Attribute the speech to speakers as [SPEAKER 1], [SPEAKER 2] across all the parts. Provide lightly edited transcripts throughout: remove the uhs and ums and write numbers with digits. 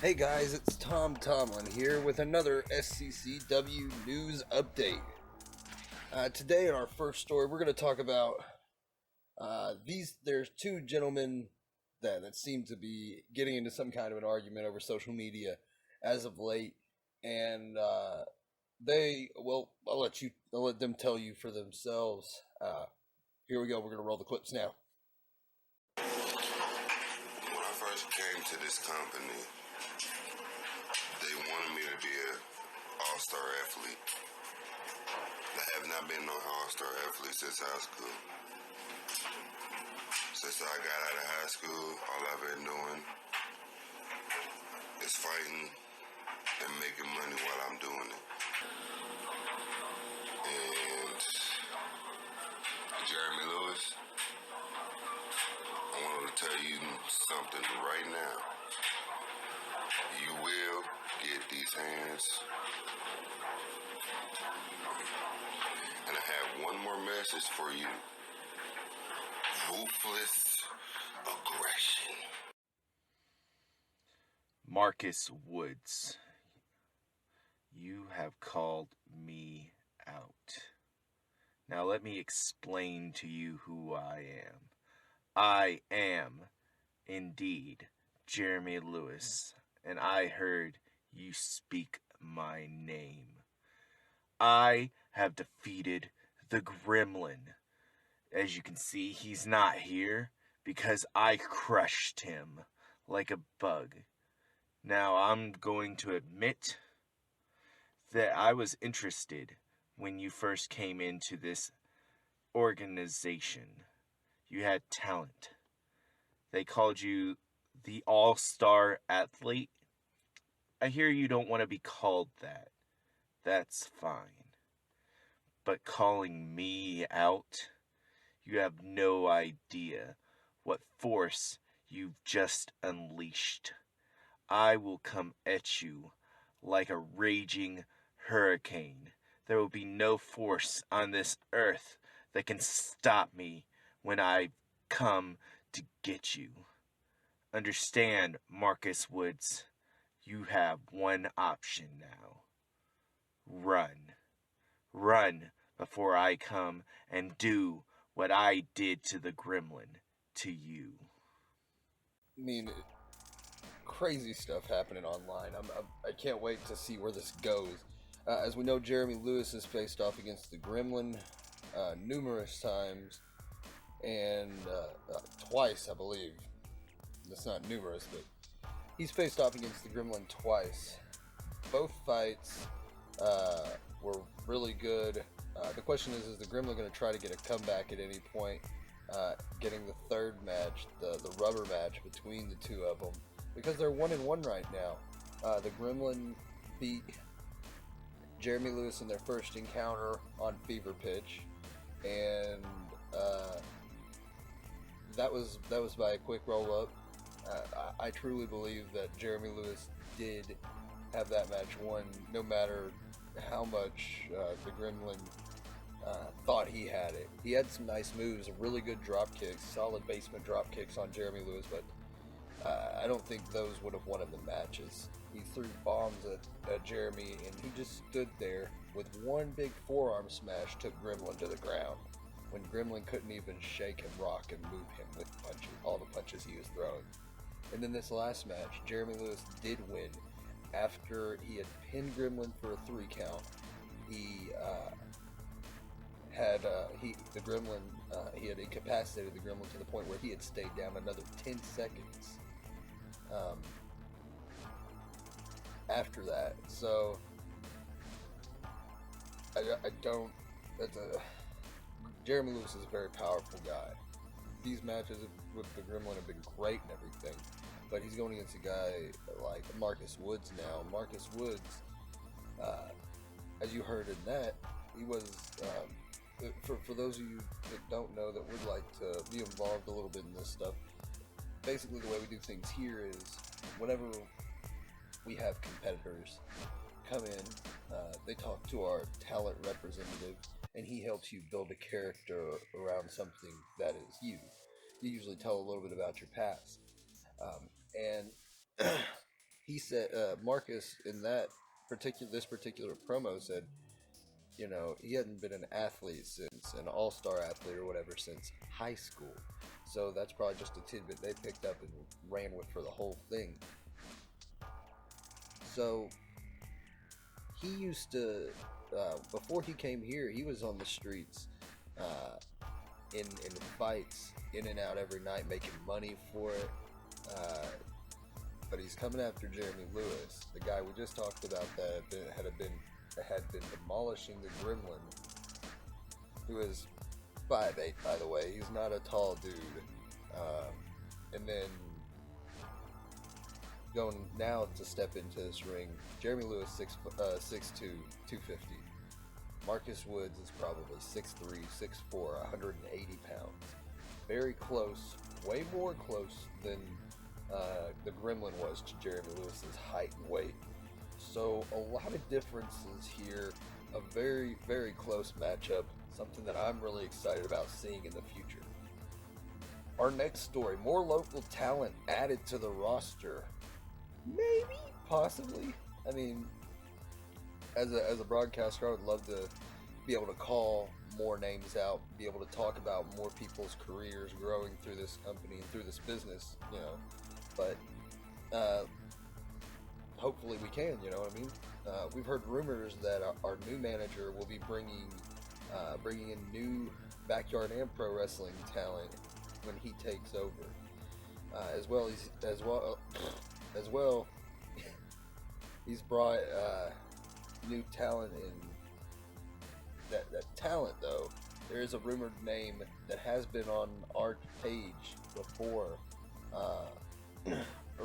[SPEAKER 1] Hey guys, it's Tom Tomlin here with another Sccw news update. Today in our first story, we're going to talk about There's two gentlemen that seem to be getting into some kind of an argument over social media as of late, and I'll let them tell you for themselves. Here we go. We're going to roll the clips now.
[SPEAKER 2] When I first came to this company, they wanted me to be an all-star athlete. I have not been no all-star athlete since high school. Since I got out of high school, all I've been doing is fighting and making money while I'm doing it. And Jeremy Lewis, I want to tell you something right now. You will get these hands. And I have one more message for you. Ruthless aggression.
[SPEAKER 3] Marcus Woods, you have called me out. Now let me explain to you who I am. I am, indeed, Jeremy Lewis, and I heard you speak my name. I have defeated the Gremlin. As you can see, he's not here because I crushed him like a bug. Now, I'm going to admit that I was interested when you first came into this organization. You had talent. They called you the all-star athlete. I hear you don't want to be called that. That's fine. But calling me out, you have no idea what force you've just unleashed. I will come at you like a raging hurricane. There will be no force on this earth that can stop me when I come to get you. Understand, Marcus Woods, you have one option now. Run. Run before I come and do what I did to the Gremlin to you.
[SPEAKER 1] I mean, crazy stuff happening online. I can't wait to see where this goes. As we know, Jeremy Lewis has faced off against the Gremlin numerous times, and twice, I believe. That's not numerous, but he's faced off against the Gremlin twice. Both fights were really good. The question is the Gremlin going to try to get a comeback at any point, getting the third match, the rubber match between the two of them, because they're 1-1 right now. The Gremlin beat Jeremy Lewis in their first encounter on Fever Pitch, and that was by a quick roll up. I truly believe that Jeremy Lewis did have that match won, no matter how much the Gremlin thought he had it. He had some nice moves, really good drop kicks, solid basement drop kicks on Jeremy Lewis, but I don't think those would have won him the matches. He threw bombs at Jeremy, and he just stood there with one big forearm smash, took Gremlin to the ground, when Gremlin couldn't even shake him, rock, and move him with punches, all the punches he was throwing. And then this last match, Jeremy Lewis did win. After he had pinned Gremlin for a 3 count, he had incapacitated the Gremlin to the point where he had stayed down another 10 seconds after that. So I don't. Jeremy Lewis is a very powerful guy. These matches with the Gremlin have been great and everything, but he's going against a guy like Marcus Woods now. Marcus Woods, as you heard in that, he was, for those of you that don't know, that would like to be involved a little bit in this stuff, basically the way we do things here is whenever we have competitors come in, they talk to our talent representative, and he helps you build a character around something that is you. You usually tell a little bit about your past. And he said Marcus in this particular promo said, you know, he hadn't been an athlete since an all-star athlete or whatever since high school. So that's probably just a tidbit they picked up and ran with for the whole thing. So he used to, before he came here, he was on the streets, in fights, in and out every night, making money for it. Uh, but he's coming after Jeremy Lewis, the guy we just talked about that had been demolishing the Gremlin, who is 5'8", by the way. He's not a tall dude. And then going now to step into this ring, Jeremy Lewis 6'2", 250. Marcus Woods is probably 6'3", 6'4", 180 pounds. Very close, way more close than the Gremlin was to Jeremy Lewis's height and weight. So a lot of differences here. A very, very close matchup. Something that I'm really excited about seeing in the future. Our next story, more local talent added to the roster. Maybe, possibly. I mean, as a broadcaster, I would love to be able to call more names out, be able to talk about more people's careers growing through this company and through this business, you know. But hopefully we can, you know what I mean? We've heard rumors that our new manager will be bringing in new backyard and pro wrestling talent when he takes over. As well, he's brought new talent in. That talent, though, there is a rumored name that has been on our page before. A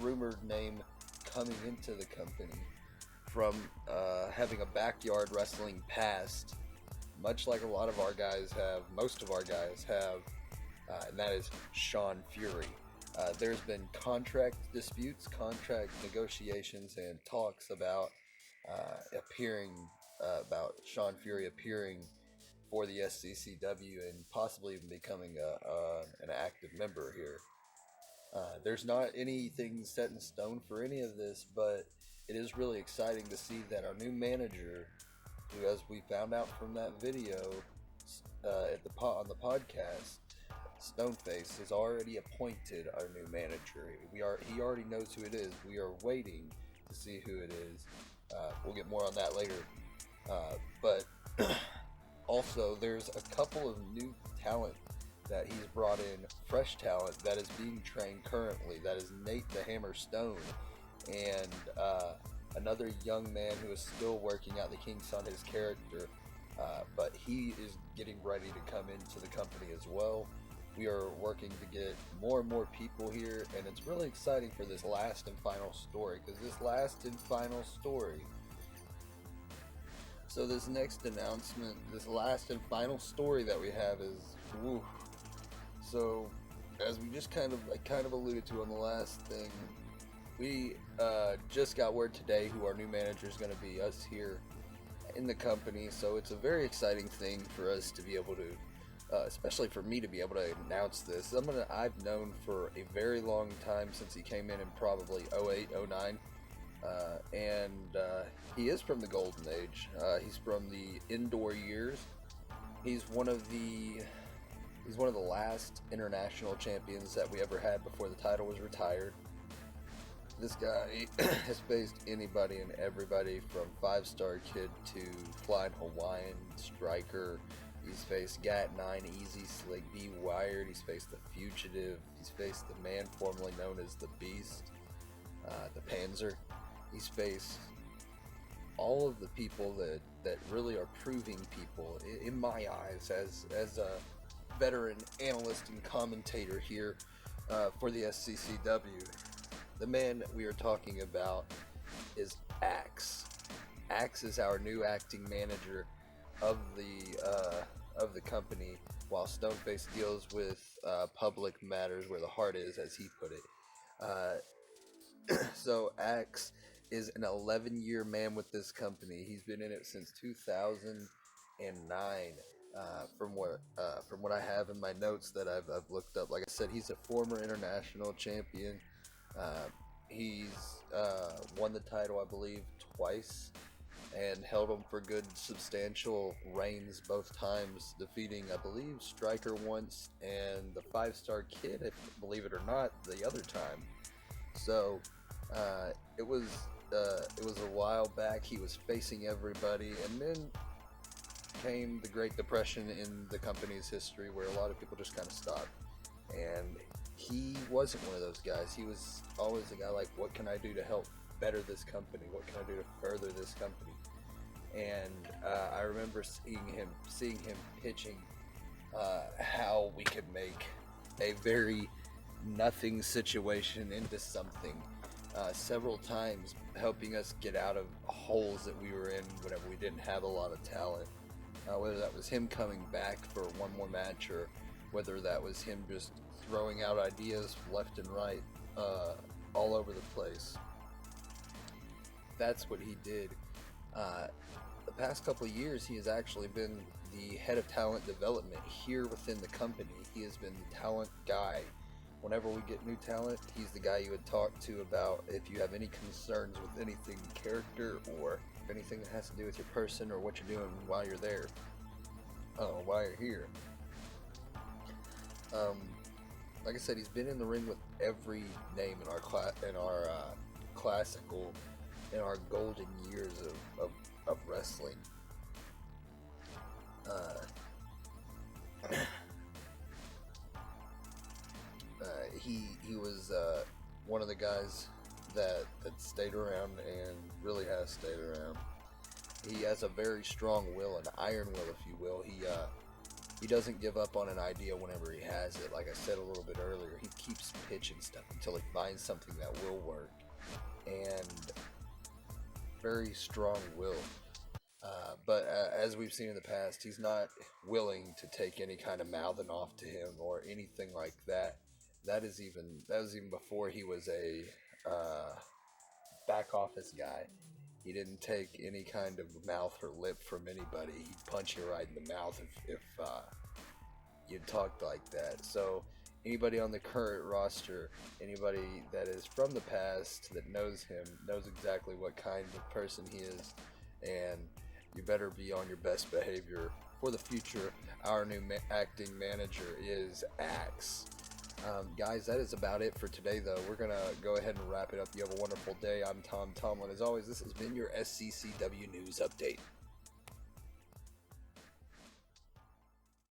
[SPEAKER 1] rumored name coming into the company from having a backyard wrestling past, much like a lot of our guys have, most of our guys have, and that is Sean Fury. There's been contract disputes, contract negotiations, and talks about about Sean Fury appearing for the SCCW and possibly even becoming an active member here. There's not anything set in stone for any of this, but it is really exciting to see that our new manager, who, as we found out from that video on the podcast, Stoneface has already appointed our new manager. He already knows who it is. We are waiting to see who it is. We'll get more on that later. But also, there's a couple of new talent that he's brought in, fresh talent that is being trained currently. That is Nate the Hammer Stone and another young man who is still working out the kinks on his character. But he is getting ready to come into the company as well. We are working to get more and more people here, and it's really exciting for this last and final story, because this last and final story, so this next announcement, this last and final story that we have is, woo. So, as we just kind of alluded to on the last thing, we just got word today who our new manager is going to be, us here in the company, so it's a very exciting thing for us to be able to, especially for me to be able to announce this. I've known for a very long time, since he came in probably 08, 09, and he is from the Golden Age. He's from the indoor years. He's one of the last international champions that we ever had before the title was retired. This guy has faced anybody and everybody from 5-Star Kid to Flying Hawaiian, Striker. He's faced Gat 9, Easy, Slick B, Wired. He's faced the Fugitive. He's faced the man formerly known as the Beast, the Panzer. He's faced all of the people that really are proving people, in my eyes, as a veteran analyst and commentator here for the SCCW. The man we are talking about is Axe. Axe is our new acting manager of the company, while Stoneface deals with public matters where the heart is, as he put it. So Axe is an 11-year man with this company. He's been in it since 2009. From what I have in my notes that I've looked up, like I said, he's a former international champion. He's won the title, I believe, twice, and held them for good, substantial reigns both times, defeating, I believe, Striker once and the 5-Star Kid, if believe it or not, the other time. So uh, it was it was a while back. He was facing everybody, and then came the Great Depression in the company's history, where a lot of people just kind of stopped. And he wasn't one of those guys. He was always a guy like, what can I do to help better this company? What can I do to further this company? And I remember seeing him pitching how we could make a very nothing situation into something several times, helping us get out of holes that we were in whenever we didn't have a lot of talent. Whether that was him coming back for one more match, or whether that was him just throwing out ideas left and right all over the place. That's what he did. The past couple of years, he has actually been the head of talent development here within the company. He has been the talent guy. Whenever we get new talent, he's the guy you would talk to about if you have any concerns with anything character, or anything that has to do with your person or what you're doing while you're there, while you're here. Like I said, he's been in the ring with every name in our classical, in our golden years of wrestling. He was one of the guys that stayed around and really has stayed around. He has a very strong will, an iron will, if you will. He doesn't give up on an idea whenever he has it. Like I said a little bit earlier, he keeps pitching stuff until he finds something that will work. And very strong will. But as we've seen in the past, he's not willing to take any kind of mouthing off to him or anything like that. That was even before he was a back office guy. He didn't take any kind of mouth or lip from anybody. He'd punch you right in the mouth if you talked like that. So anybody on the current roster, anybody that is from the past that knows him, knows exactly what kind of person he is, and you better be on your best behavior for the future. Our new acting manager is Axe. Guys, that is about it for today, though. We're going to go ahead and wrap it up. You have a wonderful day. I'm Tom Tomlin. As always, this has been your SCCW News Update.